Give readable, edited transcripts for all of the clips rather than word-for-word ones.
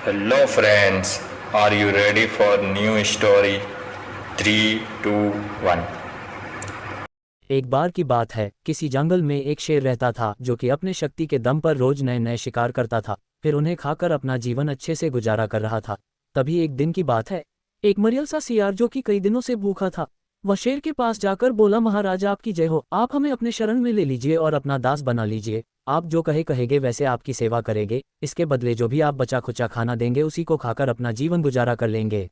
Hello friends, are you ready for new story? 3, 2, 1. एक बार की बात है, किसी जंगल में एक शेर रहता था जो कि अपने शक्ति के दम पर रोज नए नए शिकार करता था, फिर उन्हें खाकर अपना जीवन अच्छे से गुजारा कर रहा था। तभी एक दिन की बात है, एक मरियल सा सियार जो कि कई दिनों से भूखा था, वह शेर के पास जाकर बोला, महाराज आपकी जय हो, आप हमें अपने शरण में ले लीजिए और अपना दास बना लीजिए। आप जो कहेंगे वैसे आपकी सेवा करेंगे, इसके बदले जो भी आप बचा खुचा खाना देंगे उसी को खाकर अपना जीवन गुजारा कर लेंगे।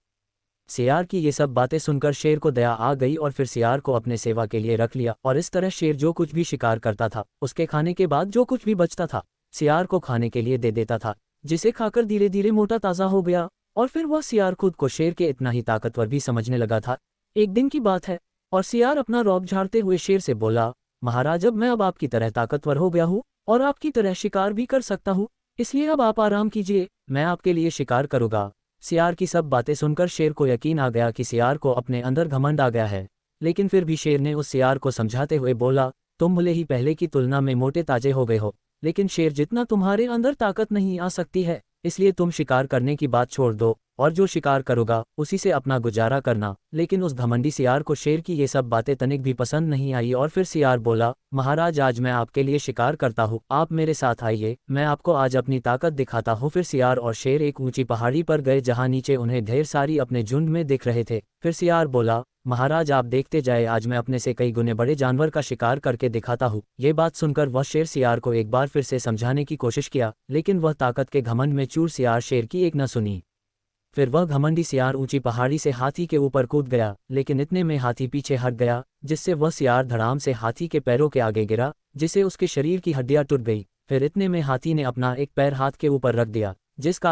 सियार की ये सब बातें सुनकर शेर को दया आ गई और फिर सियार को अपने सेवा के लिए रख लिया, और इस तरह शेर जो कुछ भी शिकार करता था उसके खाने के बाद जो कुछ भी बचता था सियार को खाने के लिए दे देता था, जिसे खाकर धीरे धीरे मोटा ताज़ा हो गया। और फिर वह सियार खुद को शेर के इतना ही ताकतवर भी समझने लगा था। एक दिन की बात है, और सियार अपना रौब झाड़ते हुए शेर से बोला, महाराज अब आपकी तरह ताकतवर हो गया हूँ और आपकी तरह शिकार भी कर सकता हूँ, इसलिए अब आप आराम कीजिए, मैं आपके लिए शिकार करूँगा। सियार की सब बातें सुनकर शेर को यकीन आ गया कि सियार को अपने अंदर घमंड आ गया है, लेकिन फिर भी शेर ने उस सियार को समझाते हुए बोला, तुम भले ही पहले की तुलना में मोटे ताजे हो गए हो, लेकिन शेर जितना तुम्हारे अंदर ताकत नहीं आ सकती है, इसलिए तुम शिकार करने की बात छोड़ दो और जो शिकार करोगा उसी से अपना गुजारा करना। लेकिन उस घमंडी सियार को शेर की ये सब बातें तनिक भी पसंद नहीं आई, और फिर सियार बोला, महाराज आज मैं आपके लिए शिकार करता हूँ, आप मेरे साथ आइए, मैं आपको आज अपनी ताकत दिखाता हूँ। फिर सियार और शेर एक ऊंची पहाड़ी पर गए जहाँ नीचे उन्हें ढेर सारी अपने झुंड में दिख रहे थे। फिर सियार बोला, महाराज आप देखते जाए, आज मैं अपने से कई गुने बड़े जानवर का शिकार करके दिखाता हूँ। ये बात सुनकर वह शेर सियार को एक बार फिर से समझाने की कोशिश किया, लेकिन वह ताकत के घमंड में चूर सियार शेर की एक न सुनी। फिर वह घमंडी सियार ऊंची पहाड़ी से हाथी के ऊपर कूद गया, लेकिन इतने में हाथी पीछे हट गया, जिससे वह सियार धड़ाम से हाथी के पैरों के आगे गिरा, जिससे उसके शरीर की हड्डियां टूट गई। फिर इतने में हाथी ने अपना एक पैर हाथ के ऊपर रख दिया, जिस कारण